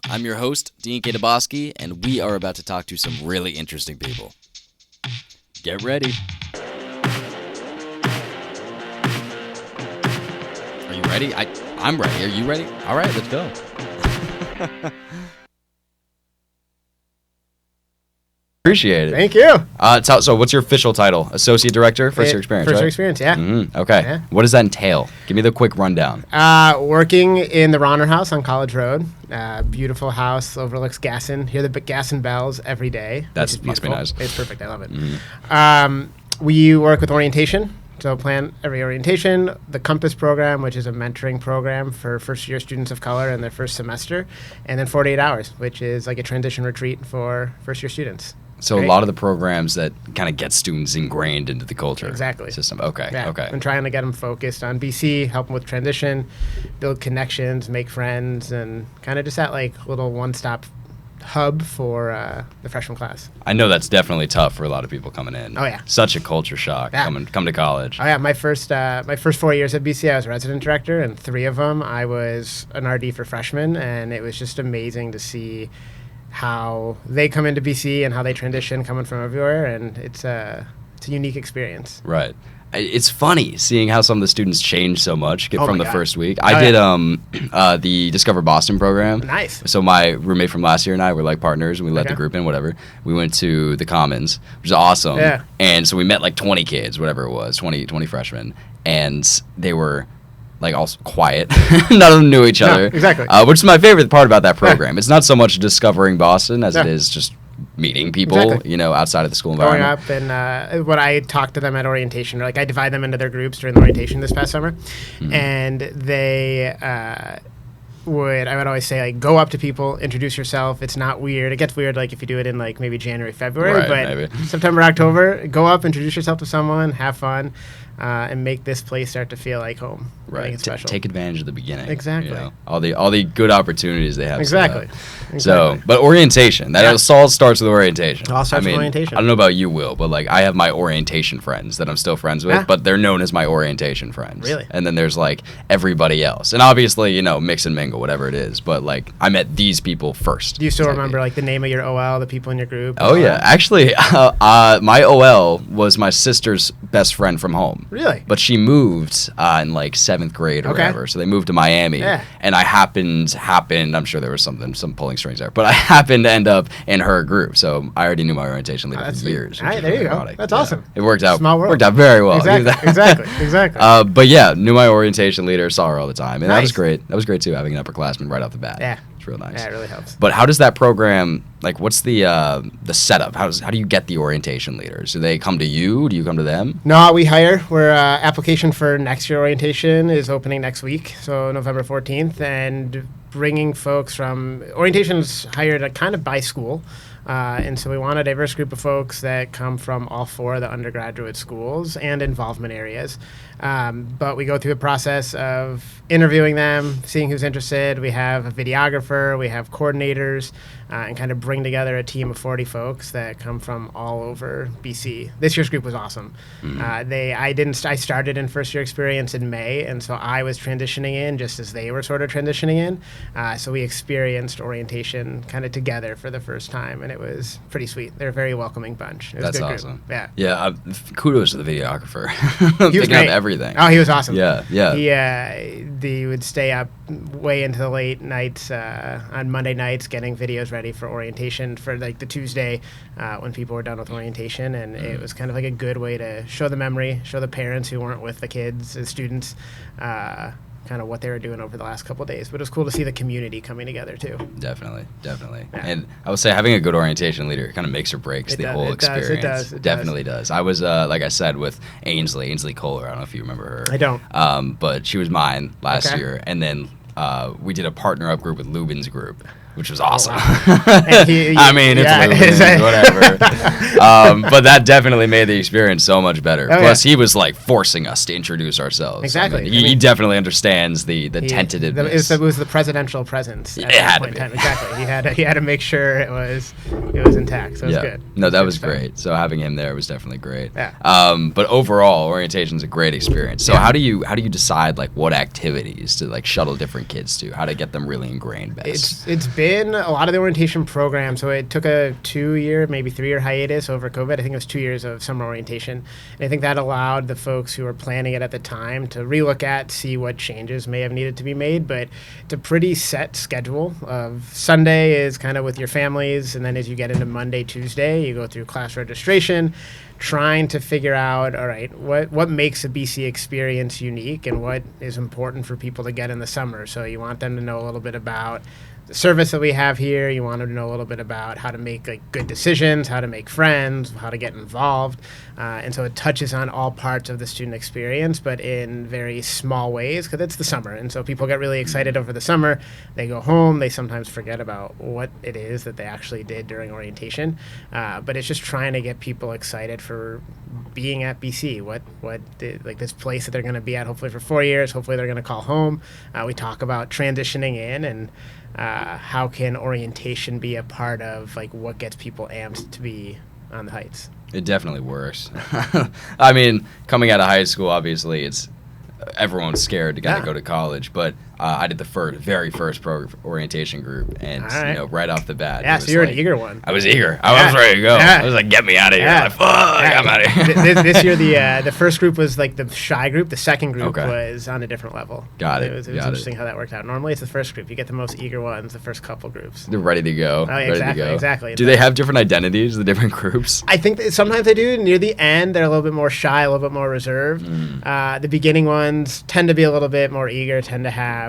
I'm your host, Dean Kataboski, and we are about to talk to some really interesting people. Get ready. Are you ready? I'm ready. Are you ready? All right, let's go. Appreciate it. Thank you. So what's your official title? Associate Director, First Year Experience, First right? Year Experience, yeah. Mm-hmm. Okay. Yeah. What does that entail? Give me the quick rundown. Working in the Ronner House on College Road. Beautiful house, overlooks Gasson. Hear the Gasson bells every day. That must be nice. It's perfect. I love it. Mm-hmm. We work with orientation. So plan every orientation, the Compass program, which is a mentoring program for first-year students of color in their first semester, and then 48 hours, which is like a transition retreat for first-year students. So a lot of the programs that kind of get students ingrained into the culture system. Okay, yeah. okay. I'm trying to get them focused on BC, help them with transition, build connections, make friends, and kind of just that like little one-stop hub for the freshman class. I know that's definitely tough for a lot of people coming in. Oh yeah, such a culture shock come to college. Oh yeah, my first 4 years at BC, I was resident director, and 3 of them I was an RD for freshmen, and it was just amazing to see how they come into BC and how they transition coming from everywhere, and it's a unique experience. Right. It's funny seeing how some of the students change so much from the first week. I did the Discover Boston program. Nice. So my roommate from last year and I were like partners, and we let the group in, whatever. We went to the Commons, which is awesome. Yeah. And so we met like 20 kids, whatever it was, 20 freshmen, and they were like all quiet. None of them knew each other. Exactly. Which is my favorite part about that program. It's not so much discovering Boston as it is just meeting people, you know, outside of the school environment. Going up and when I talk to them at orientation, like I divide them into their groups during the orientation this past summer, and they I would always say, like, go up to people, introduce yourself. It's not weird. It gets weird, like, if you do it in, like, maybe January, February. But September, October, go up, introduce yourself to someone, have fun, and make this place start to feel like home. Right. It's special. Take advantage of the beginning. Exactly. You know? All the good opportunities they have. Exactly. So, but orientation. That all starts with orientation. It all starts with orientation. I don't know about you, Will, but, like, I have my orientation friends that I'm still friends with, but they're known as my orientation friends. Really? And then there's, like, everybody else. And obviously, you know, mix and mingle, whatever it is. But, like, I met these people first. Do you still remember, like, the name of your OL, the people in your group? Oh, yeah. Actually, my OL was my sister's best friend from home. Really? But she moved in, like, 7th grade or whatever. So they moved to Miami. Yeah. And I happened, I'm sure there was some pulling strings there, but I happened to end up in her group. So I already knew my orientation leader for years. All right, there you go. That's awesome. It worked out. Small world. Worked out very well. Exactly. But yeah, knew my orientation leader, saw her all the time. And that was great. That was great too, having an upperclassman right off the bat. Yeah. It's real nice. Yeah, it really helps. But how does that program, like, what's the setup? How do you get the orientation leaders? Do they come to you? Do you come to them? No, we hire. We're application for next year orientation is opening next week, so November 14th, and bringing folks from orientation's hired kind of by school. And so we want a diverse group of folks that come from all 4 of the undergraduate schools and involvement areas. But we go through a process of interviewing them, seeing who's interested. We have a videographer, we have coordinators, and kind of bring together a team of 40 folks that come from all over BC. This year's group was awesome. I started in first year experience in May, and so I was transitioning in just as they were sort of transitioning in. So we experienced orientation kind of together for the first time, and it was pretty sweet. They're a very welcoming bunch. It was That's a good awesome. Group. Yeah. Yeah. Kudos to the videographer. He was great. Everything. Oh, he was awesome. Yeah. He would stay up way into the late nights on Monday nights getting videos ready for orientation for like the Tuesday when people were done with orientation, and it was kind of like a good way to show the memory, show the parents who weren't with the kids, the students, kind of what they were doing over the last couple of days. But it was cool to see the community coming together too. Definitely. Yeah. And I would say having a good orientation leader kind of makes or breaks the whole experience. It definitely does. I was, like I said, with Ainsley Kohler. I don't know if you remember her. I don't. But she was mine last year. And then we did a partner up group with Lubin's group, which was awesome. I mean, it's Lubin's, whatever. But that definitely made the experience so much better. Plus, he was like forcing us to introduce ourselves. Exactly. I mean, he definitely understands the tentativeness. It was the presidential presence. It had to be. Exactly. He had to make sure it was intact. So it was good. No, that was great. So having him there was definitely great. Yeah. But overall, orientation is a great experience. So how do you decide like what activities to like shuttle different kids to? How to get them really ingrained best? It's been a lot of the orientation program. So it took a 2-year, maybe 3-year hiatus over COVID. I think it was 2 years of summer orientation. And I think that allowed the folks who were planning it at the time to relook at, see what changes may have needed to be made. But it's a pretty set schedule of Sunday is kind of with your families. And then as you get into Monday, Tuesday, you go through class registration, trying to figure out, all right, what makes a BC experience unique and what is important for people to get in the summer. So you want them to know a little bit about the service that we have here. You want them to know a little bit about how to make like good decisions, how to make friends, how to get involved. And so it touches on all parts of the student experience, but in very small ways because it's the summer. And so people get really excited over the summer. They go home. They sometimes forget about what it is that they actually did during orientation. But it's just trying to get people excited for being at BC, like this place that they're going to be at hopefully for 4 years. Hopefully they're going to call home. We talk about transitioning in and how can orientation be a part of like what gets people amped to be on the Heights. It definitely works. I mean, coming out of high school, obviously, it's everyone's scared to kind of go to college, but I did the very first orientation group, and right off the bat, so you're an eager one. I was eager. I was ready to go. I was like, "Get me out of here!" Like, fuck, I'm out of here. This year, the first group was like the shy group. The second group was on a different level. Got it. It was interesting how that worked out. Normally, it's the first group. You get the most eager ones. The first couple groups. They're ready to go. Oh, exactly. Do they have different identities? The different groups? I think that sometimes they do. Near the end, they're a little bit more shy, a little bit more reserved. The beginning ones tend to be a little bit more eager. Tend to have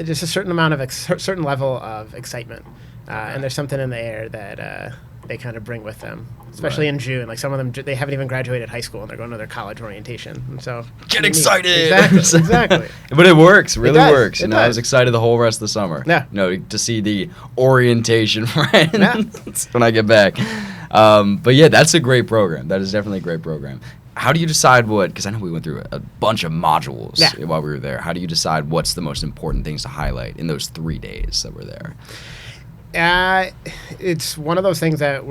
just a certain amount of certain level of excitement, and there's something in the air that they kind of bring with them, especially in June. Like some of them, they haven't even graduated high school and they're going to their college orientation, and so get excited. Exactly. But it works, really works. I was excited the whole rest of the summer. Yeah. To see the orientation friends when I get back. But yeah, that's a great program. That is definitely a great program. How do you decide because I know we went through a bunch of modules while we were there. How do you decide what's the most important things to highlight in those 3 days that we're there? It's one of those things that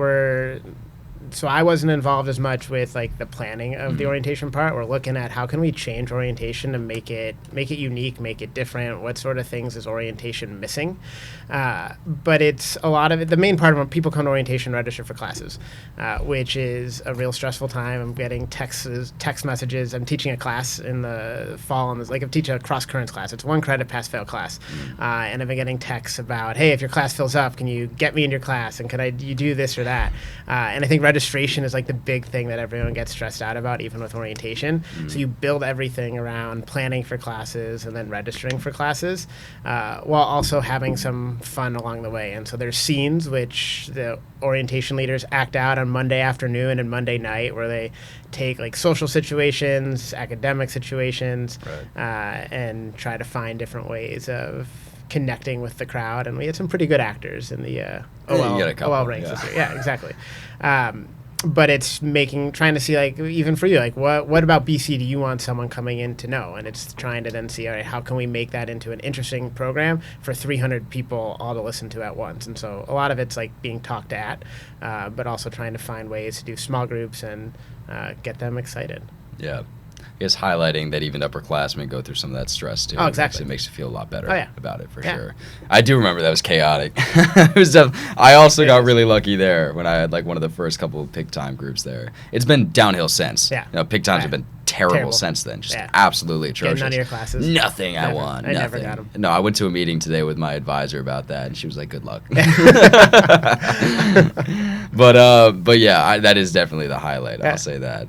so I wasn't involved as much with like the planning of the orientation part. We're looking at how can we change orientation to make it unique, make it different. What sort of things is orientation missing? But it's a lot of it. The main part of when people come to orientation, register for classes, which is a real stressful time. I'm getting text messages. I'm teaching a class in the fall, and I'm teaching a cross currents class. It's 1 credit pass fail class, and I've been getting texts about, hey, if your class fills up, can you get me in your class, and you do this or that? And I think registration is like the big thing that everyone gets stressed out about, even with orientation. So you build everything around planning for classes and then registering for classes, while also having some fun along the way. And so there's scenes which the orientation leaders act out on Monday afternoon and Monday night, where they take like social situations, academic situations, and try to find different ways of connecting with the crowd. And we had some pretty good actors in the OL ranks this year. Yeah, exactly. But it's trying to see, like, even for you, like, what about BC do you want someone coming in to know? And it's trying to then see, all right, how can we make that into an interesting program for 300 people all to listen to at once? And so a lot of it's like being talked at, but also trying to find ways to do small groups and get them excited. Yeah. I guess highlighting that even upperclassmen go through some of that stress too. Oh, exactly. It makes you feel a lot better about it, for Yeah. sure. I do remember that was chaotic. I also got really lucky there when I had like one of the first couple of pick time groups there. It's been downhill since. Yeah. Pick times have been terrible since then. Just absolutely atrocious. None of your classes. Nothing I won. I never got them. No, I went to a meeting today with my advisor about that, and she was like, "Good luck." But yeah, that is definitely the highlight. I'll say that.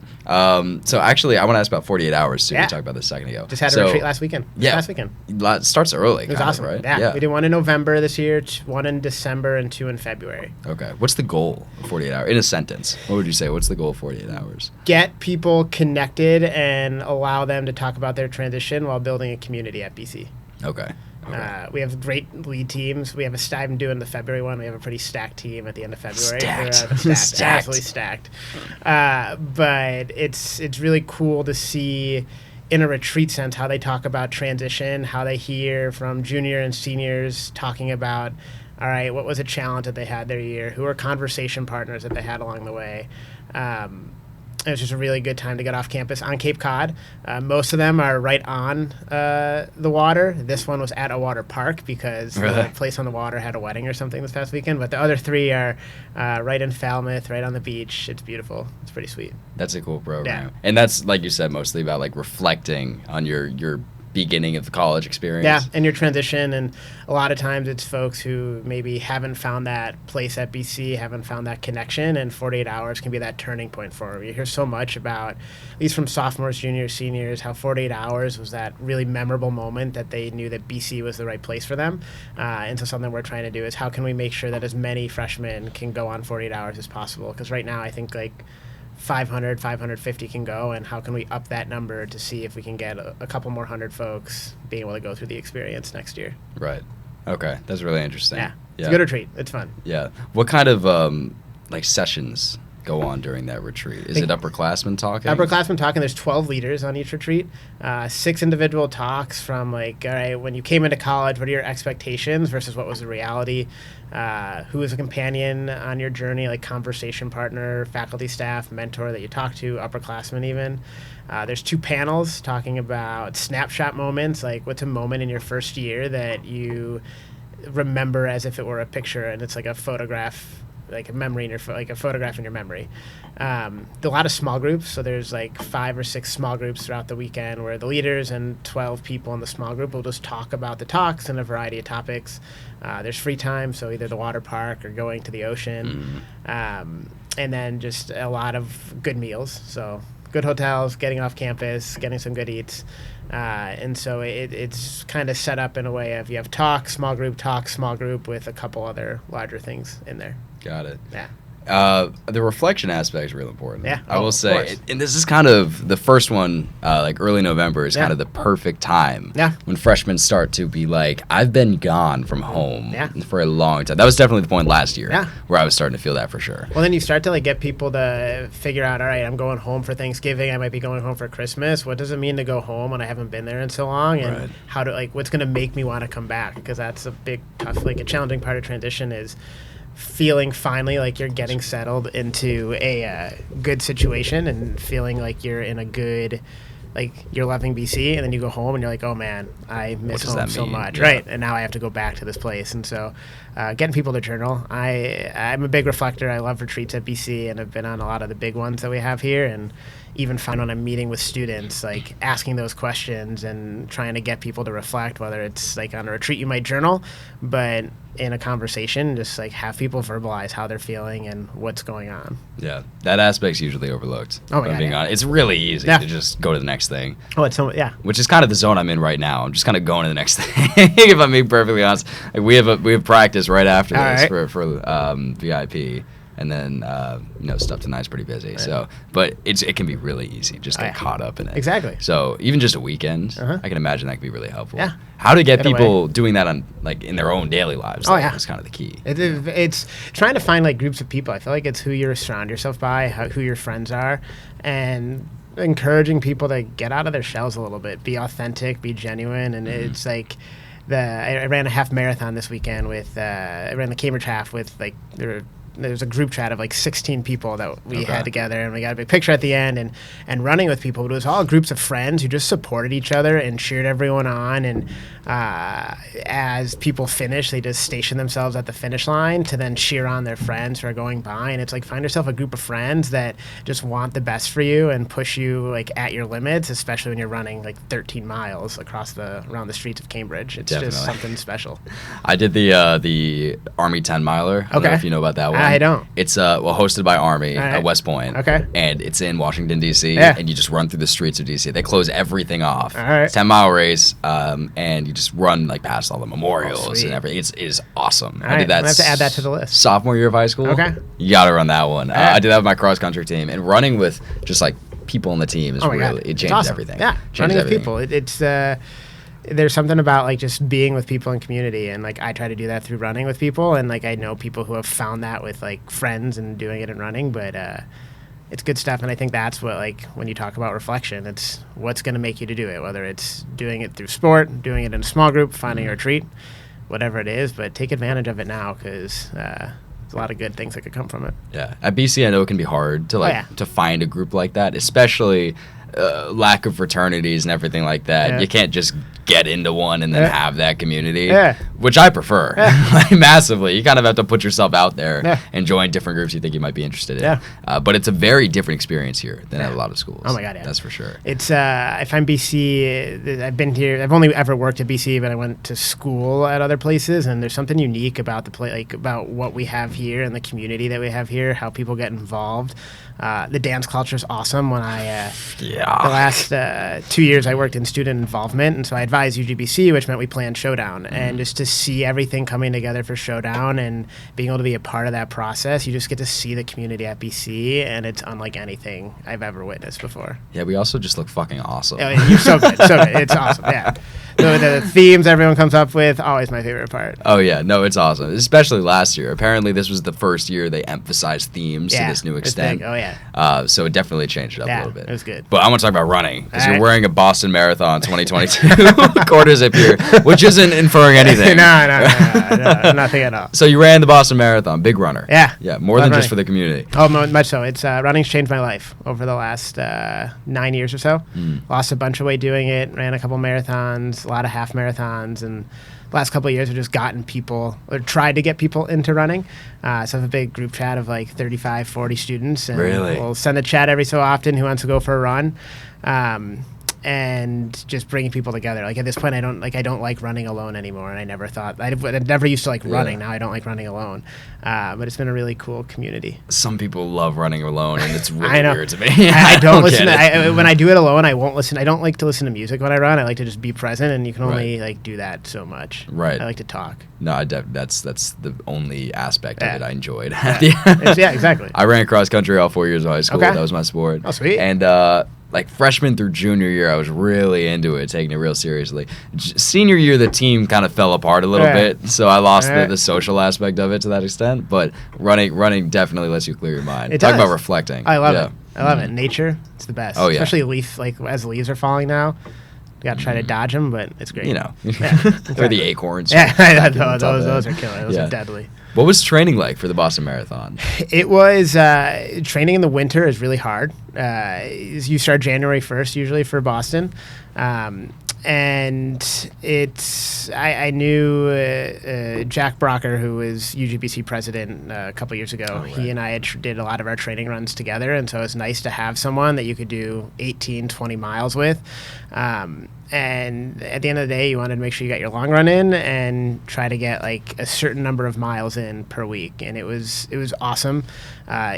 So actually, I want to ask about 48 hours too. We talked about this a second ago. Just had a retreat last weekend. Last weekend. It starts early. It was awesome, right? Yeah. We did one in November this year, one in December, and 2 in February. Okay. What's the goal of 48 hours? In a sentence, what would you say? What's the goal of 48 hours? Get people connected and allow them to talk about their transition while building a community at BC. Okay. We have great lead teams. We have I'm doing the February one. We have a pretty stacked team at the end of February. Stacked. Absolutely stacked. But it's really cool to see in a retreat sense how they talk about transition, how they hear from junior and seniors talking about, all right, what was a challenge that they had their year? Who are conversation partners that they had along the way? It was just a really good time to get off campus on Cape Cod. Most of them are right on the water. This one was at a water park because the place on the water had a wedding or something this past weekend. But the other 3 are right in Falmouth, right on the beach. It's beautiful. It's pretty sweet. That's a cool program. Yeah. And that's, like you said, mostly about like reflecting on your beginning of the college experience. Yeah, and your transition, and a lot of times it's folks who maybe haven't found that place at BC, haven't found that connection, and 48 hours can be that turning point for them. You hear so much about, at least from sophomores, juniors, seniors, how 48 hours was that really memorable moment that they knew that BC was the right place for them. And so something we're trying to do is how can we make sure that as many freshmen can go on 48 hours as possible? Because right now I think like 500, 550 can go, and how can we up that number to see if we can get a couple more hundred folks being able to go through the experience next year. Right. Okay. That's really interesting. Yeah. It's a good retreat. It's fun. Yeah. What kind of like sessions go on during that retreat? Is it upperclassmen talking? Upperclassmen talking. There's 12 leaders on each retreat. 6 individual talks from like, all right, when you came into college, what are your expectations versus what was the reality? Who is a companion on your journey, like conversation partner, faculty, staff, mentor that you talk to, upperclassmen even. There's 2 panels talking about snapshot moments, like what's a moment in your first year that you remember as if it were a picture, and it's like a photograph, like a memory in your like a photograph in your memory. A lot of small groups, so there's like 5 or 6 small groups throughout the weekend where the leaders and 12 people in the small group will just talk about the talks and a variety of topics. There's free time, so either the water park or going to the ocean, and then just a lot of good meals, so good hotels, getting off campus, getting some good eats. And so it's kind of set up in a way of you have talk, small group with a couple other larger things in there. Got it. Yeah. The reflection aspect is real important. Yeah, I will say, and this is kind of the first one, like early November is kind of the perfect time when freshmen start to be like, I've been gone from home for a long time. That was definitely the point last year where I was starting to feel that for sure. Well, then you start to like get people to figure out, all right, I'm going home for Thanksgiving. I might be going home for Christmas. What does it mean to go home when I haven't been there in so long? And how to like, what's going to make me want to come back? Because that's a big, tough, like a challenging part of transition is feeling finally like you're getting settled into a good situation and feeling like you're in a good, like you're loving BC, and then you go home and you're like, oh man, I miss home so much, right? And now I have to go back to this place. And so getting people to journal. I'm a big reflector. I love retreats at BC, and I've been on a lot of the big ones that we have here, and even find when I'm meeting with students, like asking those questions and trying to get people to reflect, whether it's like on a retreat you might journal, but in a conversation, just like have people verbalize how they're feeling and what's going on. Yeah, that aspect's usually overlooked. Oh my God, being honest. It's really easy to just go to the next thing. Oh, it's so, which is kind of the zone I'm in right now. I'm just kind of going to the next thing. If I'm being perfectly honest, like we have practice right after this for VIP. And then, stuff tonight's pretty busy. Right. So, but it can be really easy. Just get caught up in it. Exactly. So even just a weekend, I can imagine that could be really helpful. Yeah. How to get people doing that on like in their own daily lives? Is kind of the key. It's trying to find like groups of people. I feel like it's who you surround yourself by, who your friends are, and encouraging people to get out of their shells a little bit, be authentic, be genuine, and it's like. I ran a half marathon this weekend with I ran the Cambridge half with like there's a group chat of like 16 people that we had together, and we got a big picture at the end and running with people. But it was all groups of friends who just supported each other and cheered everyone on. And as people finish, they just station themselves at the finish line to then cheer on their friends who are going by. And it's like find yourself a group of friends that just want the best for you and push you like at your limits, especially when you're running like 13 miles around the streets of Cambridge. It's just something special. I did the Army 10 miler. I don't know if you know about that one. I don't. It's hosted by Army at West Point. Okay. And it's in Washington, D.C. And you just run through the streets of D.C. They close everything off. All right. 10-mile race, and you just run like past all the memorials and everything. It is awesome. I did that. I have to add that to the list. Sophomore year of high school. Okay. You got to run that one. I did that with my cross country team, and running with just like people on the team is it changes everything. Yeah, running with people. It's there's something about like just being with people in community, and like I try to do that through running with people, and like I know people who have found that with like friends and doing it and running, but it's good stuff. And I think that's what, like when you talk about reflection, it's what's going to make you to do it, whether it's doing it through sport, doing it in a small group, finding a retreat, whatever it is, but take advantage of it now, because there's a lot of good things that could come from it. Yeah, at BC, I know it can be hard to to find a group like that, especially lack of fraternities and everything like that. Yeah. You can't just get into one and then have that community, which I prefer massively. You kind of have to put yourself out there and join different groups you think you might be interested in. But it's a very different experience here than at a lot of schools. Oh my God, that's for sure. It's I find BC. I've been here. I've only ever worked at BC, but I went to school at other places, and there's something unique about about what we have here and the community that we have here. How people get involved. The dance culture is awesome. When the last 2 years I worked in student involvement, and so I advised UGBC, which meant we planned Showdown, and just to see everything coming together for Showdown and being able to be a part of that process, you just get to see the community at BC, and it's unlike anything I've ever witnessed before. Yeah, we also just look fucking awesome. Oh, you're so good, so good. It's awesome. Yeah, the themes everyone comes up with, always my favorite part. Oh yeah, no, it's awesome. Especially last year. Apparently, this was the first year they emphasized themes to this new extent. Oh yeah. So it definitely changed it up a little bit. It was good. But I want to talk about running, because you're wearing a Boston Marathon 2022 quarter zip here, which isn't inferring anything. No, nothing at all. So you ran the Boston Marathon, big runner. Yeah, more than just for the community. Oh, much so. It's running's changed my life over the last 9 years or so. Lost a bunch of weight doing it, ran a couple marathons, a lot of half marathons, and the last couple of years I've just gotten people, or tried to get people into running. So I have a big group chat of like 35, 40 students. And we'll send a chat every so often who wants to go for a run. And just bringing people together. Like at this point, I don't like running alone anymore, and I never thought I never used to like running. Now I don't like running alone, but it's been a really cool community. Some people love running alone, and it's really weird to me. I don't listen. When I do it alone, I won't listen. I don't like to listen to music when I run. I like to just be present, and you can only like do that so much. Right. I like to talk. No, that's the only aspect of it I enjoyed. Exactly. I ran cross country all 4 years of high school. Okay. That was my sport. Oh, sweet. And like freshman through junior year, I was really into it, taking it real seriously. Senior year, the team kind of fell apart a little bit, so I lost the social aspect of it to that extent. But running definitely lets you clear your mind. Talk about reflecting. I love it. I love it. Nature, it's the best. Oh yeah. Especially as leaves are falling now. You got to try to dodge them, but it's great. You know, they're the acorns. Yeah, those are killer. Those are deadly. What was training like for the Boston Marathon? It was training in the winter is really hard. You start January 1st usually for Boston. And I knew Jack Brocker, who was UGBC president a couple years ago. He and I did a lot of our training runs together, and so it was nice to have someone that you could do 18, 20 miles with. And at the end of the day, you wanted to make sure you got your long run in and try to get like a certain number of miles in per week. And it was awesome.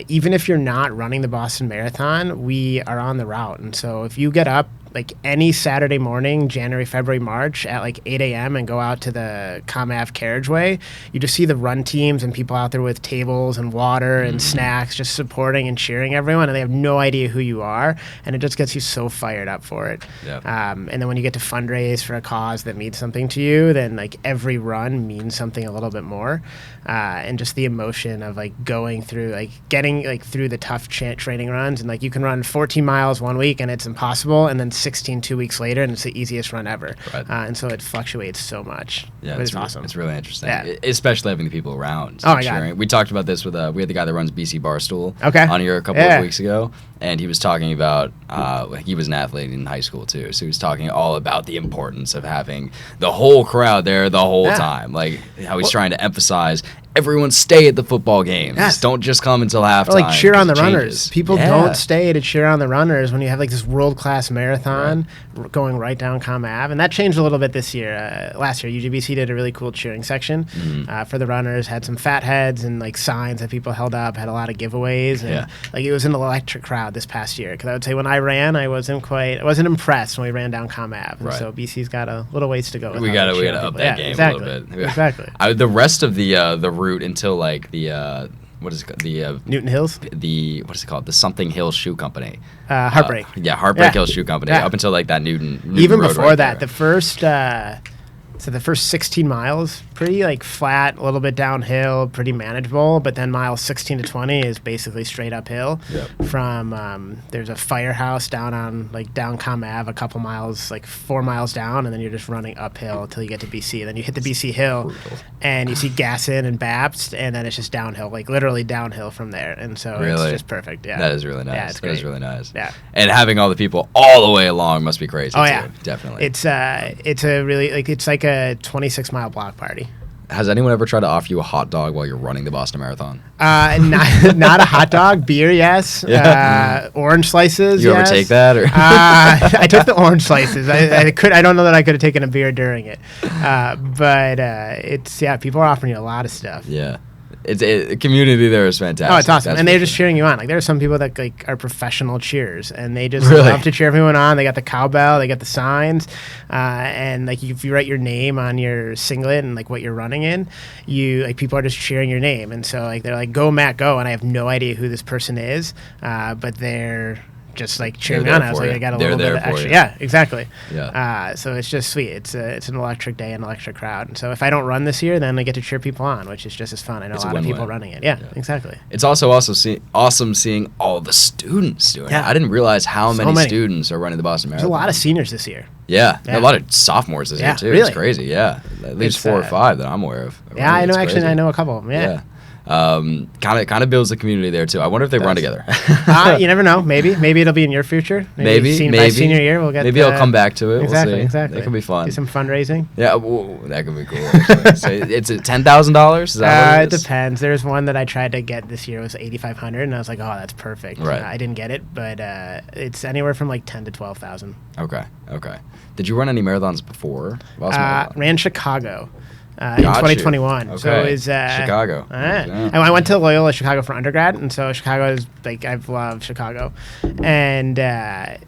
Even if you're not running the Boston Marathon, we are on the route. And so if you get up like any Saturday morning, January, February, March at like 8 a.m. and go out to the ComAv carriageway, you just see the run teams and people out there with tables and water and snacks just supporting and cheering everyone, and they have no idea who you are, and it just gets you so fired up for it. And then when you get to fundraise for a cause that means something to you, then like every run means something a little bit more. And just the emotion of like going through, like getting like through the tough training runs, and like you can run 14 miles one week and it's impossible, and then 16 2 weeks later and it's the easiest run ever. And so it fluctuates so much. Yeah, it's awesome. It's really interesting, especially having the people around. Oh my God. We talked about this with we had the guy that runs BC Barstool on here a couple of weeks ago, and he was talking about he was an athlete in high school too, so he was talking all about the importance of having the whole crowd there the whole time, like how he's trying to emphasize everyone stay at the football games. Don't just come until halftime. Or like cheer on the runners. People don't stay to cheer on the runners when you have like this world-class marathon going right down ComAv. And that changed a little bit this year. Last year, UGBC did a really cool cheering section for the runners. Had some fat heads and like signs that people held up. Had a lot of giveaways. And like it was an electric crowd this past year. Because I would say when I ran, I wasn't impressed when we ran down ComAv. And so BC's got a little ways to go. We got to up that game a little bit. Exactly. The rest of the route until like the what is it called? The Newton Hills. The what is it called? The Something Hill Shoe Company. Heartbreak. Heartbreak Hill Shoe Company. Up until like that Newton even Road before right that, there. the first 16 miles pretty like flat, a little bit downhill, pretty manageable. But then miles 16 to 20 is basically straight uphill. From there's a firehouse down Com Ave, a couple miles, like 4 miles down, and then you're just running uphill until you get to BC. Then you hit the BC hill, and you see Gasson and Babst, and then it's just downhill, like literally downhill from there. And so it's just perfect. Yeah, that is really nice. Yeah, it's great. That is really nice. Yeah, and having all the people all the way along must be crazy. Oh too. yeah, definitely. It's a really it's like a 26-mile block party. Has anyone ever tried to offer you a hot dog while you're running the Boston Marathon? Not a hot dog. Beer, yes. Yeah. Orange slices. You ever take that? Or I took the orange slices. I don't know that I could have taken a beer during it, but it's people are offering you a lot of stuff. Yeah. The community there is fantastic. Oh, it's awesome. And they're just cheering you on. Like, there are some people that are professional cheers, and they just love to cheer everyone on. They got the cowbell, they got the signs, and like if you write your name on your singlet and like what you're running in, people are just cheering your name. And so like they're like, "Go Matt, go!" And I have no idea who this person is, but they're just like cheering me on. I was like, I got a little bit of extra. Yeah, exactly. Yeah. So it's just sweet. It's an electric day, an electric crowd. And so if I don't run this year, then I get to cheer people on, which is just as fun. I know a lot of people running it. Yeah, exactly. It's also awesome seeing all the students doing it. I didn't realize how many students are running the Boston Marathon. There's a lot of seniors this year. Yeah. A lot of sophomores this year too. Really? It's crazy. Yeah, at least 4 or 5 that I'm aware of. Yeah, I know. Actually, I know a couple of them. Yeah. Kind of builds the community there too. I wonder if they run together. You never know. Maybe it'll be in your future. Maybe by senior year we'll get. Maybe I'll come back to it. Exactly. We'll see. Exactly. That could be fun. Do some fundraising. Yeah, that could be cool. Actually. So it's $10,000. Is that what it is? It depends. There's one that I tried to get this year. It was $8,500, and I was like, oh, that's perfect. Right. I didn't get it, but it's anywhere from like 10 to 12,000. Okay. Did you run any marathons before? Ran Chicago. In 2021. Okay. So it was Chicago. And I went to Loyola Chicago for undergrad, and so Chicago is like, I've loved Chicago. And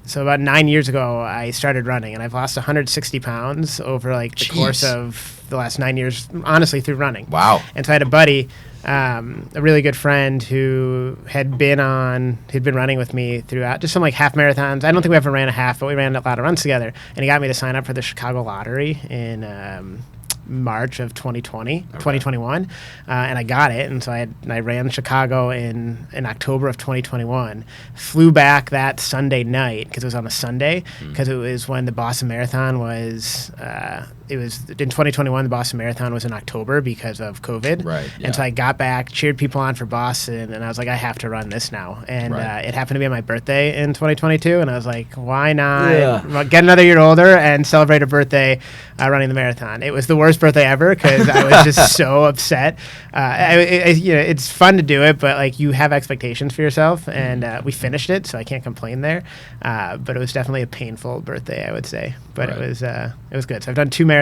so about 9 years ago, I started running, and I've lost 160 pounds over like the course of the last 9 years, honestly, through running. Wow. And so I had a buddy, a really good friend who had been running with me throughout, just some like half marathons. I don't think we ever ran a half, but we ran a lot of runs together. And he got me to sign up for the Chicago Lottery in March of 2021, and I got it, and so I ran Chicago in October of 2021. Flew back that Sunday night because it was on a Sunday, because it was when the Boston Marathon was. It was in 2021. The Boston Marathon was in October because of COVID. Right. Yeah. And so I got back, cheered people on for Boston, and I was like, I have to run this now. And it happened to be on my birthday in 2022, and I was like, why not get another year older and celebrate a birthday running the marathon? It was the worst birthday ever because I was just so upset. It's fun to do it, but like you have expectations for yourself, and we finished it, so I can't complain there. But it was definitely a painful birthday, I would say. But it was good. So I've done 2 marathons.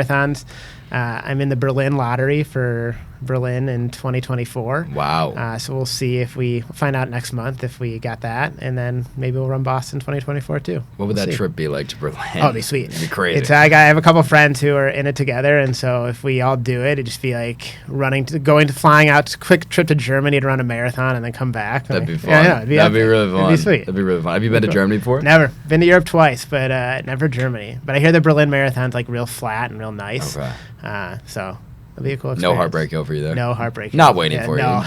I'm in the Berlin lottery for Berlin in 2024. Wow. So we'll see if we find out next month if we got that, and then maybe we'll run Boston 2024 too. What would that trip be like to Berlin? Oh, it'd be sweet. It'd be crazy. I have a couple friends who are in it together, and so if we all do it, it'd just be like flying out, quick trip to Germany to run a marathon and then come back. That'd be fun. Yeah, that'd be really fun. It'd be sweet. That'd be really fun. Have you been to Germany before? Never. Been to Europe twice, but never Germany. But I hear the Berlin Marathon's like real flat and real nice. Okay. So it'll be a cool experience. No heartbreak over you there? No heartbreak. Not waiting for you. No.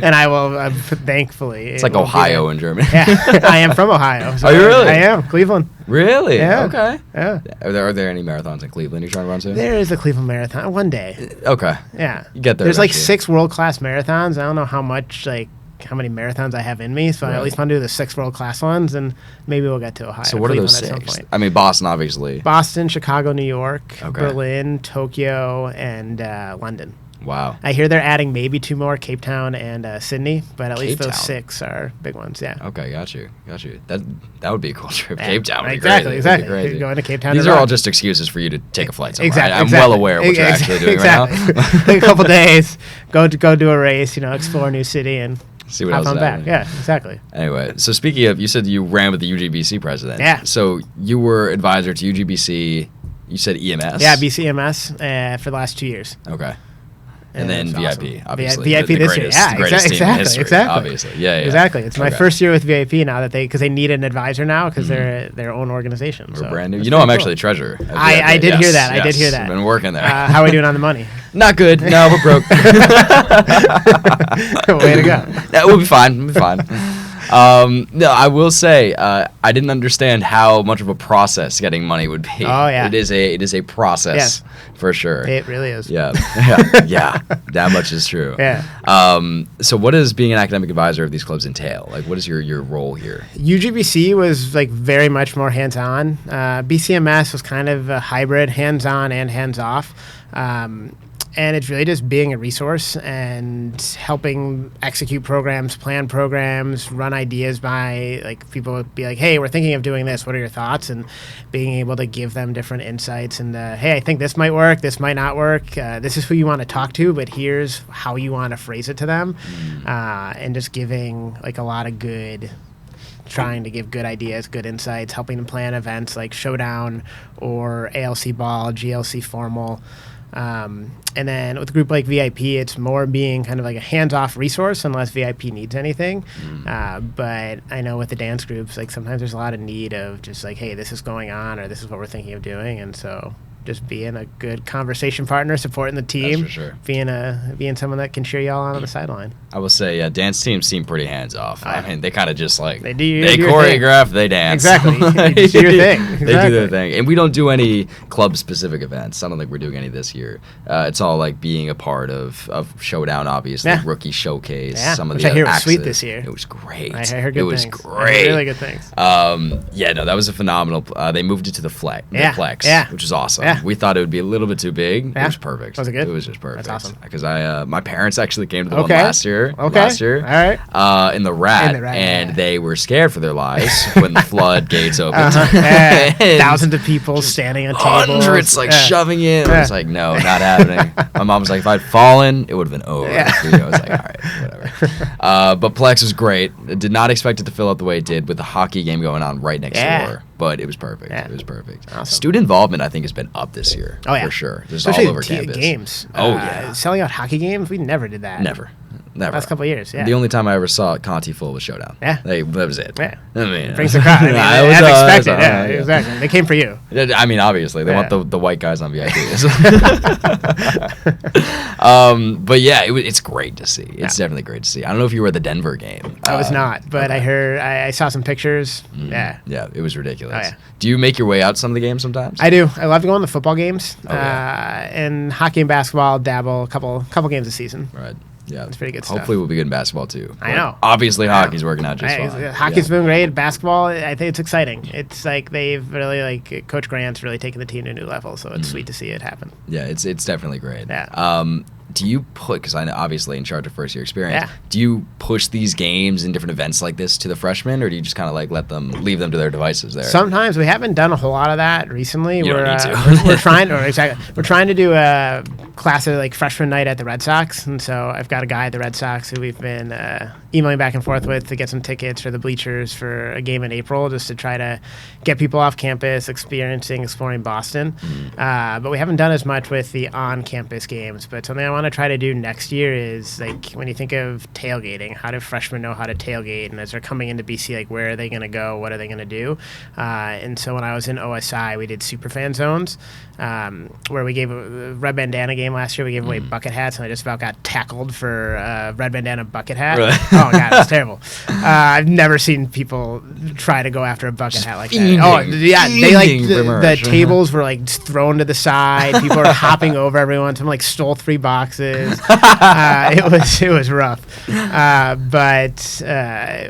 And I will, thankfully. It's like Ohio in Germany. Yeah, I am from Ohio. So are you really? I am. Cleveland. Really? Yeah. Okay. Yeah. Are there any marathons in Cleveland you're trying to run to? There is a Cleveland Marathon one day. Okay. Yeah. You get there. There's like 6 world-class marathons. I don't know how many marathons I have in me, so I at least want to do the 6 world-class ones, and maybe we'll get to Ohio. So what are those 6? I mean, Boston, obviously. Boston, Chicago, New York, Berlin, Tokyo, and London. Wow. I hear they're adding maybe 2 more, Cape Town and Sydney, but at least those 6 are big ones, yeah. Okay, got you. That would be a cool trip. Yeah. Cape Town would be exactly. crazy. Going to Cape Town. These are all just excuses for you to take a flight somewhere. Exactly. I'm well aware of what you're actually doing right now. Take a couple days, go do a race, explore a new city, and see what else hop on back. Yeah, exactly. Anyway, so speaking of, you said you ran with the UGBC president. Yeah. So you were advisor to UGBC. You said EMS. Yeah, BCMS for the last 2 years. Okay. And then VIP, awesome. obviously. VIP this year. Yeah, exactly. Obviously. Yeah. Exactly. It's my first year with VIP now because they need an advisor now because they're their own organization. We're brand new. You know, I'm actually a treasurer. I did hear that. I did hear that. I've been working there. How are we doing on the money? Not good. No, we're broke. Way to go. We'll be fine. We'll be fine. No, I will say I didn't understand how much of a process getting money would be. Oh yeah, it is a process for sure. It really is. Yeah, that much is true. Yeah. So what does being an academic advisor of these clubs entail? Like, what is your role here? UGBC was like very much more hands-on. BCMS was kind of a hybrid, hands-on and hands-off. And it's really just being a resource and helping execute programs, plan programs, run ideas by, like, people would be like, hey, we're thinking of doing this. What are your thoughts? And being able to give them different insights and, hey, I think this might work. This might not work. This is who you want to talk to, but here's how you want to phrase it to them. And just giving, like, a lot of trying to give good ideas, good insights, helping them plan events like Showdown or ALC Ball, GLC Formal. And then with a group like VIP, it's more being kind of like a hands-off resource unless VIP needs anything. But I know with the dance groups, like sometimes there's a lot of need of just like, hey, this is going on or this is what we're thinking of doing. And so just being a good conversation partner, supporting the team, that's for sure. being someone that can cheer y'all on the sideline. I will say, yeah, dance teams seem pretty hands-off. I mean, they kind of just like, they choreograph, they dance. Exactly. They do your thing. Exactly. They do their thing. And we don't do any club-specific events. I don't think we're doing any this year. It's all like being a part of Showdown, obviously, Rookie Showcase, some of which the I hear was sweet this year. It was great. I heard good things. It was great. Really good things. Yeah, no, that was a phenomenal. They moved it to the Plex, which is awesome. Yeah. We thought it would be a little bit too big. Yeah. It was perfect. Was it good? It was just perfect. That's awesome. Because my parents actually came to the one last year. All right. In the Rat, and they were scared for their lives when the floodgates opened. Thousands of people standing on tables. Hundreds shoving it. I was like, no, not happening. My mom was like, if I'd fallen, it would have been over. I was like, all right, whatever. But Plex was great. I did not expect it to fill out the way it did with the hockey game going on right next door. But it was perfect. It was perfect. Awesome. Student involvement, I think, has been up this year. Oh, yeah. For sure. Just all over campus. Games. Yeah. Selling out hockey games, we never did that. Never. Last couple of years, The only time I ever saw Conti full was Showdown. Yeah. That was it. Yeah. I mean, brings the crowd. As expected. Exactly. They came for you. I mean, obviously. They want the white guys on VIP. But yeah, it's great to see. It's definitely great to see. I don't know if you were at the Denver game. I was not, but I saw some pictures. Yeah. Yeah, it was ridiculous. Oh, yeah. Do you make your way out to some of the games sometimes? I do. I love to go on the football games. And hockey and basketball, dabble a couple games a season. Right. Yeah, it's pretty good stuff. Hopefully we'll be good in basketball too. I know. Obviously hockey's working out just fine. Hockey's been great. Basketball, I think it's exciting. It's like they've really Coach Grant's really taken the team to a new level, so it's sweet to see it happen. Yeah, it's definitely great. Yeah. Do you because I'm obviously in charge of first year experience, do you push these games and different events like this to the freshmen, or do you just kind of like leave them to their devices there? Sometimes. We haven't done a whole lot of that recently. Don't need to. We're trying to do a class of like freshman night at the Red Sox, and so I've got a guy at the Red Sox who we've been emailing back and forth with to get some tickets for the bleachers for a game in April, just to try to get people off campus exploring Boston. But we haven't done as much with the on-campus games. But something I want to try to do next year is, like, when you think of tailgating, how do freshmen know how to tailgate? And as they're coming into BC, like, where are they going to go? What are they going to do? And so when I was in OSI, we did superfan zones, where we gave a red bandana game last year. We gave away bucket hats, and I just about got tackled for a red bandana bucket hat. Really? Oh, God, it was terrible. I've never seen people try to go after a bucket hat like that. Oh, yeah, the tables were, like, thrown to the side. People were hopping over everyone. Someone, like, stole 3 boxes. It was rough. But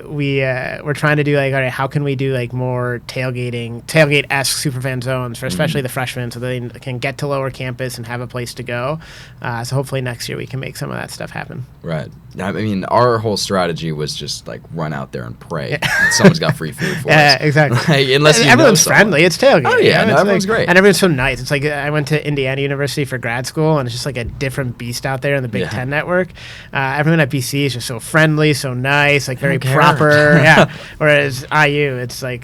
we're trying to do, like, all right, how can we do, like, more tailgate-esque superfan zones for especially the freshmen, so they can get to lower campus and have a place to go. So hopefully next year we can make some of that stuff happen. Right. I mean, our whole strategy was just, like, run out there and pray. Someone's got free food for us. Yeah, exactly. Like, unless everyone's friendly. It's tailgate. Oh, yeah. Everyone's great. And everyone's so nice. It's like I went to Indiana University for grad school, and it's just like a different beast out there in the Big Ten network. Everyone at BC is just so friendly, so nice, like very proper. Whereas IU, it's like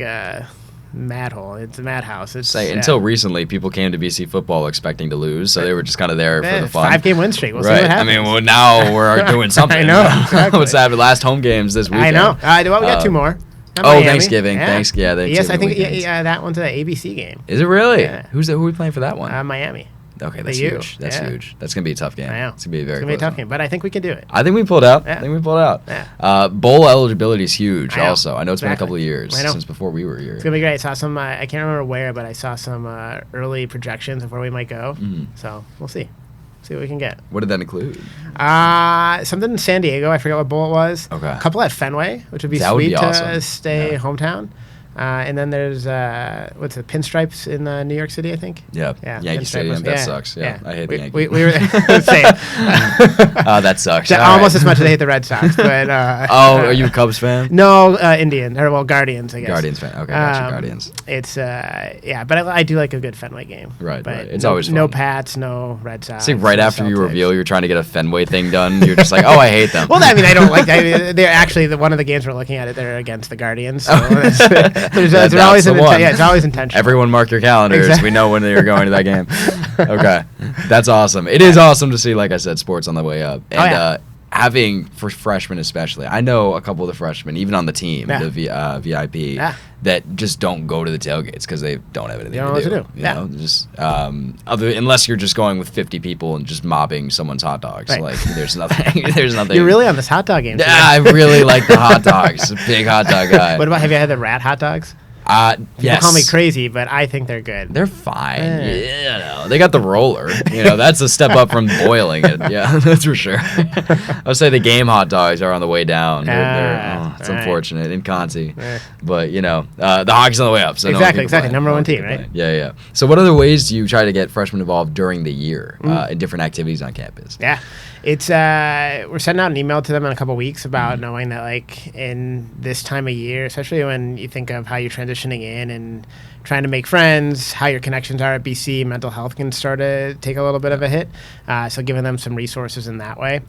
mad hole. It's a madhouse. Until recently, people came to BC football expecting to lose, so they were just kind of there for the fun. 5-game win streak. We'll see what happens. I mean, well, now we're doing something. I know. Exactly. What's that? Last home games this weekend. I know. Well, we got 2 more. Thanksgiving. Yeah. Thanksgiving. Yes, I think that one's an ABC game. Is it really? Yeah. Who are we playing for that one? Miami. Okay, that's huge. That's huge. That's going to be a tough game. I know. It's going to be a tough game, but I think we can do it. I think we pulled out. Yeah. Bowl eligibility is huge also. I know it's been a Exactly. couple of years since before we were here. It's going to be great. I saw some, I can't remember where, but I saw some early projections of where we might go. Mm-hmm. So we'll see. See what we can get. What did that include? Something in San Diego. I forget what bowl it was. Okay. A couple at Fenway, which would be That sweet would be awesome. to stay hometown. And then there's what's it, Pinstripes in New York City, I think. Yeah. Yankee Stadium. That sucks. Yeah. I hate the Yankees. We were same. That sucks. Almost as much as I hate the Red Sox, but. Are you a Cubs fan? No, Indian Guardians, I guess. Guardians fan. Okay, gotcha. Guardians. It's but I do like a good Fenway game. Right. But It's always fun. No Pats, no Red Sox. See, right after you reveal you're trying to get a Fenway thing done, you're just like, oh, I hate them. Well, I mean, I don't like. They're actually one of the games we're looking at. They're against the Guardians. So there's always it's always intentional. Everyone mark your calendars. Exactly. We know when you're going to that game. Okay, that's awesome. It is awesome to see, like I said, sports on the way up, and having for freshmen especially. I know a couple of the freshmen, even on the team, the VIP, that just don't go to the tailgates because they don't have anything to do. You know, just unless you're just going with 50 people and just mobbing someone's hot dogs. Right. Like there's nothing. You're really on this hot dog game. Yeah, I really like the hot dogs. A big hot dog guy. What about, have you had the rat hot dogs? Yes. Call me crazy, but I think they're good. They're fine. They got the roller. That's a step up from boiling it. Yeah, that's for sure. I would say the game hot dogs are on the way down. It's unfortunate in Conti, but the hockey's on the way up. So exactly. Number 1 team, right? Yeah. So what other ways do you try to get freshmen involved during the year in different activities on campus? Yeah. It's we're sending out an email to them in a couple weeks about knowing that, like, in this time of year, especially when you think of how you're transitioning in and trying to make friends, how your connections are at BC, mental health can start to take a little bit of a hit. So giving them some resources in that way.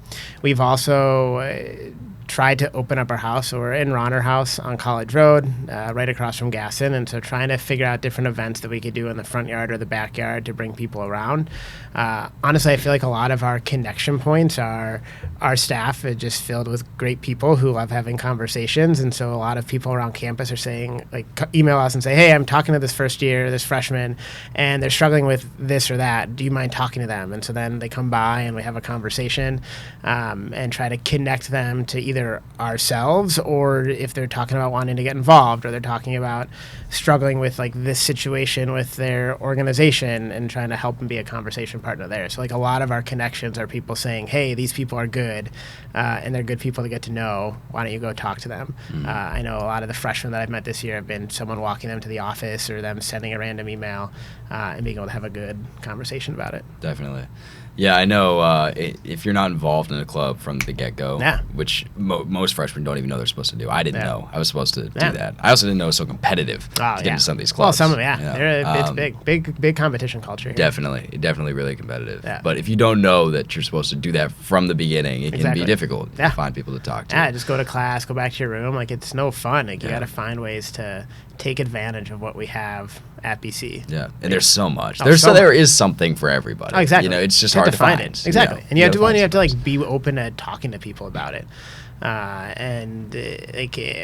We've also tried to open up our house. So we're in Ronner House on College Road, right across from Gaston. And so trying to figure out different events that we could do in the front yard or the backyard to bring people around. Honestly, I feel like a lot of our connection points are our staff is just filled with great people who love having conversations. And so a lot of people around campus are saying, like, email us and say, hey, I'm talking to this this freshman, and they're struggling with this or that. Do you mind talking to them? And so then they come by and we have a conversation and try to connect them to either ourselves, or if they're talking about wanting to get involved, or they're talking about struggling with, like, this situation with their organization and trying to help them be a conversation partner there. So, like, a lot of our connections are people saying, hey, these people are good and they're good people to get to know. Why don't you go talk to them? I know a lot of the freshmen that I've met this year have been someone walking them to the office or them sending a random email and being able to have a good conversation about it. Definitely. Yeah, I know if you're not involved in a club from the get-go, which most freshmen don't even know they're supposed to do. I didn't know I was supposed to do that. I also didn't know it was so competitive to get into some of these clubs. Well, some of them, it's big competition culture here. Definitely really competitive. Yeah. But if you don't know that you're supposed to do that from the beginning, it can be difficult to find people to talk to. Yeah, just go to class, go back to your room. Like, it's no fun. Like, you got to find ways to take advantage of what we have at BC. Yeah, and there's so much. There is something for everybody. Oh, exactly. It's just hard to find it. Exactly. And you have to like be open to talking to people about it.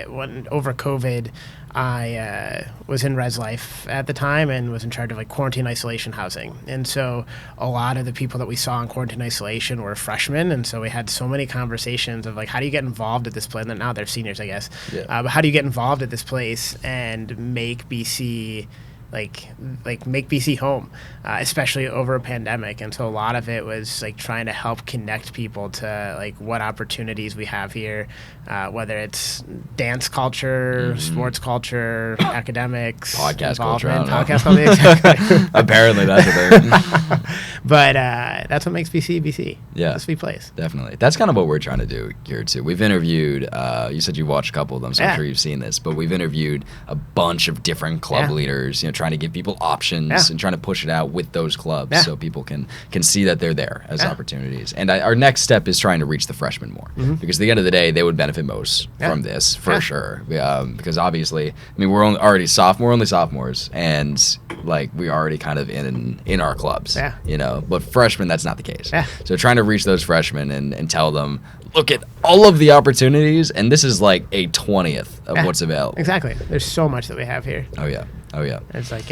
When over COVID, I was in Res Life at the time and was in charge of, like, quarantine isolation housing. And so a lot of the people that we saw in quarantine isolation were freshmen. And so we had so many conversations of, like, how do you get involved at this place? And now they're seniors, I guess. Yeah. But how do you get involved at this place and make BC make BC home, especially over a pandemic. And so a lot of it was, like, trying to help connect people to, like, what opportunities we have here, whether it's dance culture, sports culture, academics, podcast culture. Exactly. Apparently that's what they're. But that's what makes BC BC. Yeah, a sweet place. Definitely. That's kind of what we're trying to do here too. We've interviewed. You said you watched a couple of them, so I'm sure you've seen this. But we've interviewed a bunch of different club leaders. trying to give people options and trying to push it out with those clubs so people can see that they're there as opportunities. And our next step is trying to reach the freshmen more because at the end of the day, they would benefit most from this for sure. Because obviously, I mean, we're only sophomores, and like we already kind of in our clubs, you know. But freshmen, that's not the case. So trying to reach those freshmen and tell them, look at all of the opportunities, and this is like a 20th of what's available. Exactly. There's so much that we have here. Oh yeah. It's like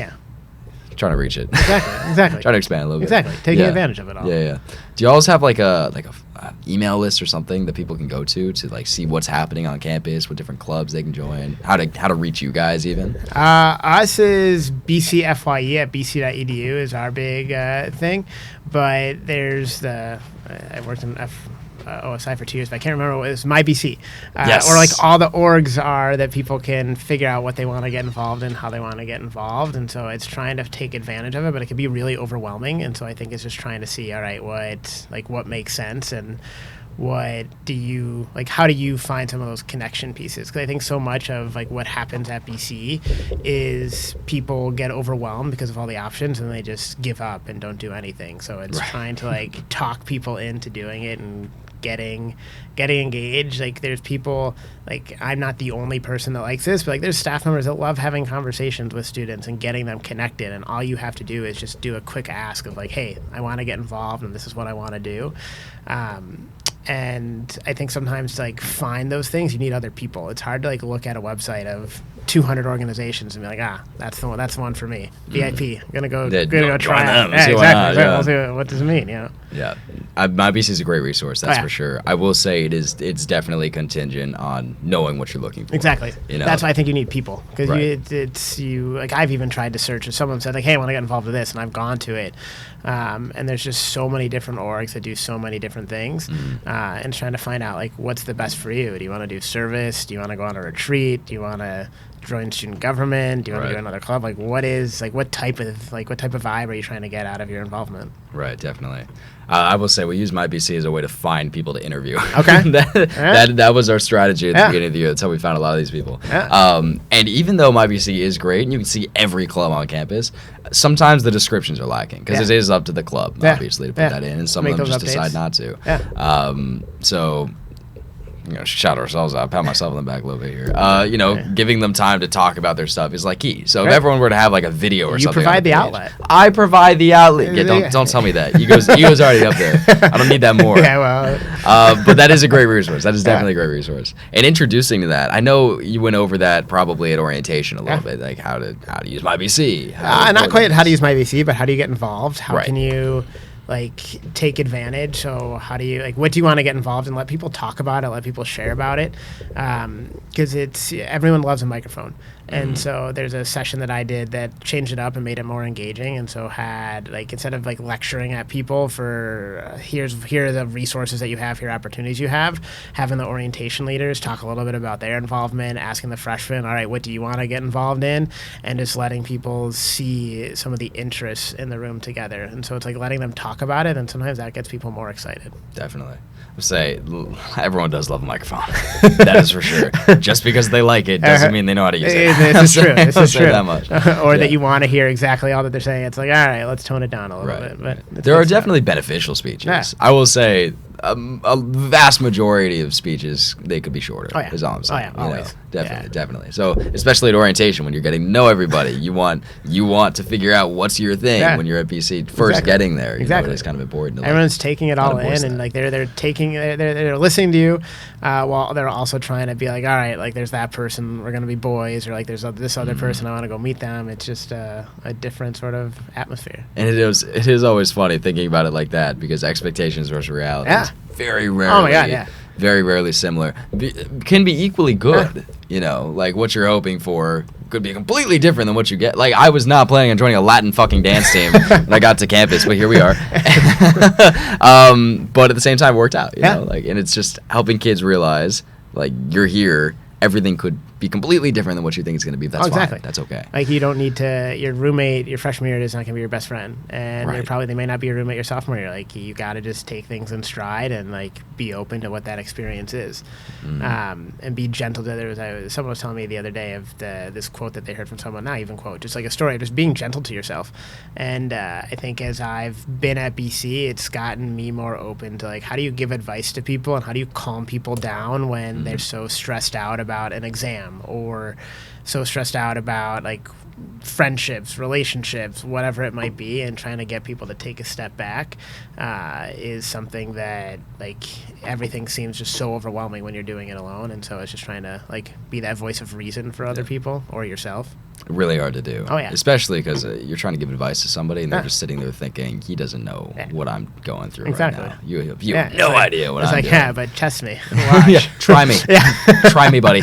trying to reach it. Exactly. Trying to expand a little bit. Exactly. Taking advantage of it all. Yeah. Do you always have like a email list or something that people can go to like see what's happening on campus, what different clubs they can join, how to reach you guys even? Us is BCFYE at bc.edu is our big thing, but there's I worked in OSI for 2 years, but I can't remember what it was. MyBC. Or like all the orgs are that people can figure out what they want to get involved in, how they want to get involved. And so it's trying to take advantage of it, but it can be really overwhelming. And so I think it's just trying to see, all right, what makes sense and how do you find some of those connection pieces? Because I think so much of like what happens at BC is people get overwhelmed because of all the options and they just give up and don't do anything. So it's trying to like talk people into doing it and getting engaged. Like there's people, like I'm not the only person that likes this, but like there's staff members that love having conversations with students and getting them connected, and all you have to do is just do a quick ask of like, hey, I want to get involved and this is what I want to do. And I think sometimes to like find those things, you need other people. It's hard to like look at a website of 200 organizations and be like, that's the one for me. VIP. I'm gonna go try them. Exactly. We'll see what does it mean, you know? Yeah. MyBC is a great resource, that's for sure. I will say it's definitely contingent on knowing what you're looking for. Exactly. You know? That's why I think you need people. Because it's like I've even tried to search if someone said like, hey, I want to get involved with this, and I've gone to it. And there's just so many different orgs that do so many different things. And trying to find out like what's the best for you. Do you want to do service? Do you want to go on a retreat? Do you want to join student government? Do you want to do another club? Like what type of vibe are you trying to get out of your involvement? Right, definitely. I will say we use MyBC as a way to find people to interview. Okay. that was our strategy at the beginning of the year. That's how we found a lot of these people. And even though MyBC is great and you can see every club on campus, sometimes the descriptions are lacking because it is up to the club, obviously, to put that in, and some of them just decide not to. So, you know, shout ourselves out, pat myself on the back a little bit here. Giving them time to talk about their stuff is like key. So if everyone were to have like a video or something, you provide the outlet. I provide the outlet. Yeah, don't tell me that. Ego's already up there. I don't need that more. But that is a great resource. That is definitely a great resource. And introducing to that, I know you went over that probably at orientation a little bit, like how to use MyBC. Not quite how to use MyBC, but how do you get involved? How can you like take advantage? So how do you what do you want to get involved in? Let people talk about it, let people share about it, because everyone loves a microphone. And so there's a session that I did that changed it up and made it more engaging, and so had like instead of like lecturing at people for here are the resources that you have, here are opportunities you have, having the orientation leaders talk a little bit about their involvement, asking the freshmen, all right, what do you want to get involved in, and just letting people see some of the interests in the room together. And so it's like letting them talk about it, and sometimes that gets people more excited. Definitely. Say everyone does love a microphone. That is for sure. Just because they like it doesn't mean they know how to use it. This is true. This is true. That much. Or that you want to hear exactly all that they're saying. It's like, all right, let's tone it down a little bit. But there are definitely beneficial speeches. I will say a vast majority of speeches, they could be shorter. Is all I'm saying. Always. Definitely. So especially at orientation, when you're getting to know everybody, you want to figure out what's your thing when you're at BC first getting there. Exactly. It's kind of important. Everyone's taking it all in, and like they're listening to you, while they're also trying to be like, all right, like there's that person, we're gonna be boys, or like there's this other person, I want to go meet them. It's just a different sort of atmosphere. And it is always funny thinking about it like that, because expectations versus reality is very rarely. Very rarely similar. Can be equally good. Like what you're hoping for could be completely different than what you get. Like I was not planning on joining a Latin fucking dance team when I got to campus, but here we are. But at the same time, it worked out. You know, and it's just helping kids realize, like, you're here. Everything could be be completely different than what you think it's going to be. That's fine. That's okay. Like, you don't need to, your roommate, your freshman year is not going to be your best friend. And they may not be your roommate your sophomore year. Like, you got to just take things in stride and, like, be open to what that experience is. And be gentle to others. Someone was telling me the other day of this quote that they heard from someone, not even quote, just like a story, just being gentle to yourself. And I think as I've been at BC, it's gotten me more open to, like, how do you give advice to people and how do you calm people down when they're so stressed out about an exam or so stressed out about, like, friendships, relationships, whatever it might be, and trying to get people to take a step back is something that, like, everything seems just so overwhelming when you're doing it alone. And so it's just trying to, like, be that voice of reason for other people or yourself. Really hard to do. Oh, yeah. Especially because you're trying to give advice to somebody and they're just sitting there thinking, he doesn't know what I'm going through right now. You have no idea what I'm doing. It's like, yeah, but test me. Yeah, try me. Try me, buddy.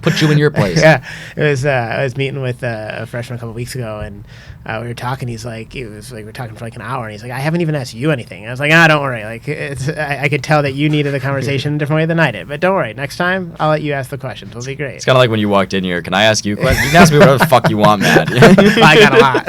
Put you in your place. Yeah. I was meeting with a freshman a couple weeks ago, and we were talking. We were talking for like an hour, and he's like, I haven't even asked you anything. I was like, don't worry. Like, I could tell that you needed the conversation a different way than I did, but don't worry. Next time, I'll let you ask the questions. It'll be great. It's kind of like when you walked in here. Can I ask you a question? You can ask me whatever the fuck you want, man. I got a lot.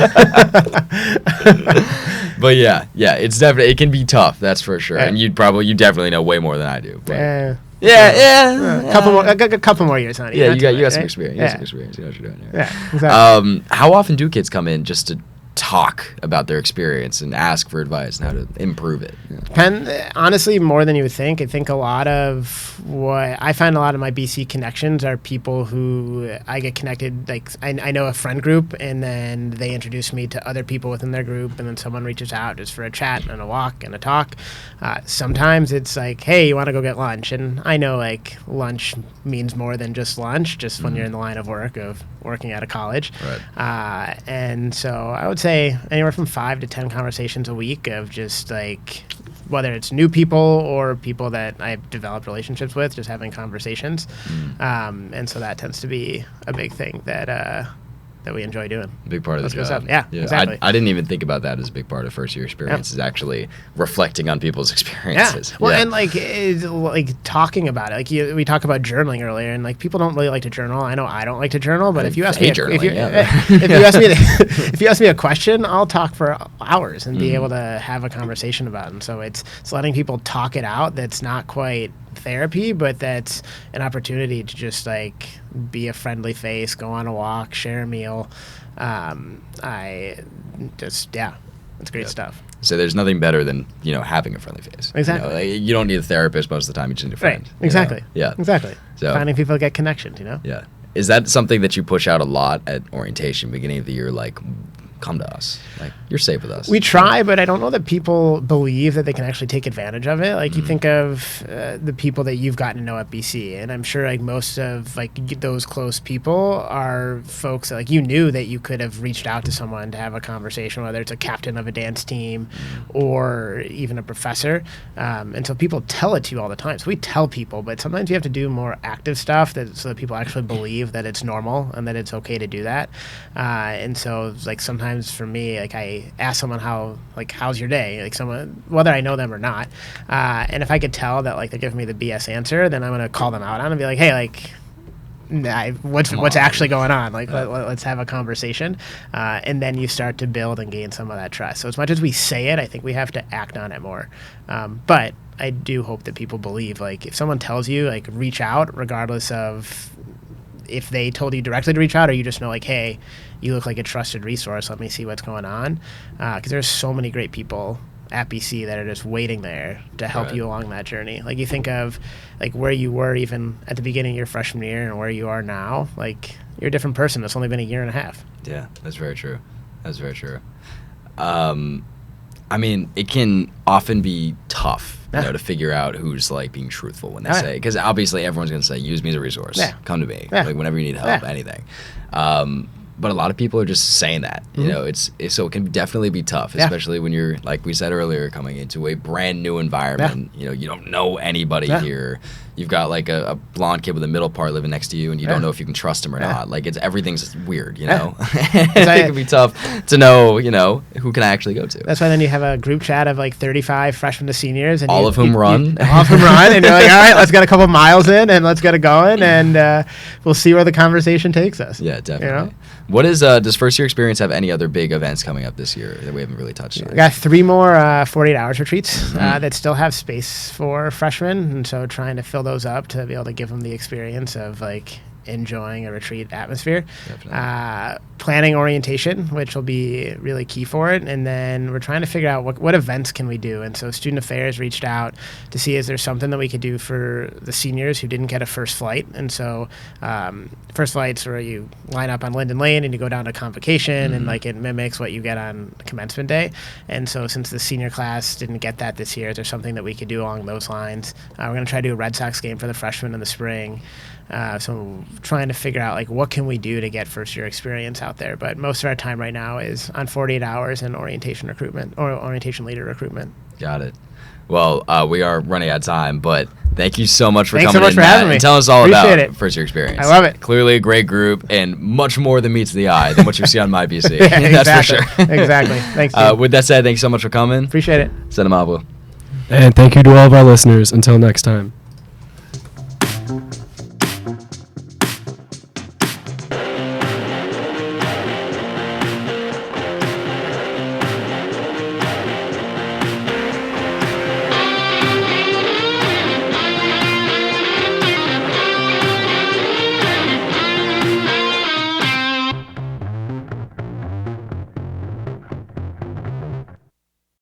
But yeah, it's definitely, it can be tough. That's for sure. And you definitely know way more than I do. But A couple more years on it. Yeah, you got some experience. You got some experience. You know what you're doing. Yeah, exactly. How often do kids come in just to talk about their experience and ask for advice and how to improve it? Honestly, more than you would think. I think a lot of my BC connections are people who I get connected, like, I know a friend group, and then they introduce me to other people within their group, and then someone reaches out just for a chat and a walk and a talk. Sometimes it's like, hey, you want to go get lunch? And I know, like, lunch means more than just lunch, just when you're in the line of work of working at a college. Right. And so I would say anywhere from 5 to 10 conversations a week of just, like, whether it's new people or people that I've developed relationships with, just having conversations. And so that tends to be a big thing that we enjoy doing. A big part of the job. Yeah, exactly. I didn't even think about that as a big part of first-year experience, is actually reflecting on people's experiences. Yeah. Well, and, like talking about it. Like, we talked about journaling earlier, and, like, people don't really like to journal. I know I don't like to journal, but if you ask me if you ask me a question, I'll talk for hours and be able to have a conversation about it. And so it's letting people talk it out. That's not quite therapy, but that's an opportunity to just, like, be a friendly face, go on a walk, share a meal. It's great stuff. So there's nothing better than, having a friendly face. Exactly. You don't need a therapist most of the time. You just need a friend. Right. Exactly. Yeah. Exactly. So finding people that get connections, Yeah. Is that something that you push out a lot at orientation, beginning of the year, like, come to us, like, you're safe with us? We try, but I don't know that people believe that they can actually take advantage of it. Like, you think of the people that you've gotten to know at BC, and I'm sure, like, most of, like, those close people are folks that, like, you knew that you could have reached out to someone to have a conversation, whether it's a captain of a dance team or even a professor. And so people tell it to you all the time. So we tell people, but sometimes you have to do more active stuff so that people actually believe that it's normal and that it's okay to do that. And so, like, sometimes for me, like, I ask someone how's your day? Like, someone, whether I know them or not. And if I could tell that, like, they're giving me the BS answer, then I'm going to call them out on and be like, hey, like, what's actually going on? Like, let's have a conversation. And then you start to build and gain some of that trust. So as much as we say it, I think we have to act on it more. But I do hope that people believe, like, if someone tells you, like, reach out, regardless of if they told you directly to reach out, or you just know, like, hey, you look like a trusted resource, let me see what's going on. Because there's so many great people at BC that are just waiting there to help you along that journey. Like, you think of, like, where you were even at the beginning of your freshman year and where you are now, like, you're a different person. It's only been a year and a half. Yeah, that's very true. That's very true. I mean, it can often be tough, to figure out who's, like, being truthful when they say, because obviously everyone's going to say, use me as a resource. Come to me. Like, whenever you need help, anything. but a lot of people are just saying that. You know, so it can definitely be tough, especially when you're, like we said earlier, coming into a brand new environment. You know, you don't know anybody here. You've got like a blonde kid with a middle part living next to you, and you don't know if you can trust him or not. Like everything's weird, you know. It can be tough to know, you know, who can I actually go to. That's why then you have a group chat of like 35 freshmen to seniors, and all of whom run, and you're like, all right, let's get a couple miles in and let's get it going, and we'll see where the conversation takes us. Yeah, definitely. You know? What is does first year experience have any other big events coming up this year that we haven't really touched on? We got 3 more 48 hours retreats that still have space for freshmen, and so trying to fill those up to be able to give them the experience of like enjoying a retreat atmosphere. Planning orientation, which will be really key for it, and then we're trying to figure out what events can we do. And so Student Affairs reached out to see is there something that we could do for the seniors who didn't get a first flight. And so first flights where you line up on Linden Lane and you go down to Convocation, and like it mimics what you get on commencement day. And so since the senior class didn't get that this year, is there something that we could do along those lines? We're going to try to do a Red Sox game for the freshmen in the spring. So trying to figure out like what can we do to get first year experience out there. But most of our time right now is on 48 hours and orientation recruitment or orientation leader recruitment. Got it. Well, we are running out of time, but thank you so much for Thanks coming so much for having me. and telling us all Appreciate about it. first year experience. I love it. Clearly a great group and much more than meets the eye than what you see on MyBC. Yeah, That's for sure. Exactly. Thanks. With that said, thanks so much for coming. Appreciate it. Send them out. And thank you to all of our listeners. Until next time.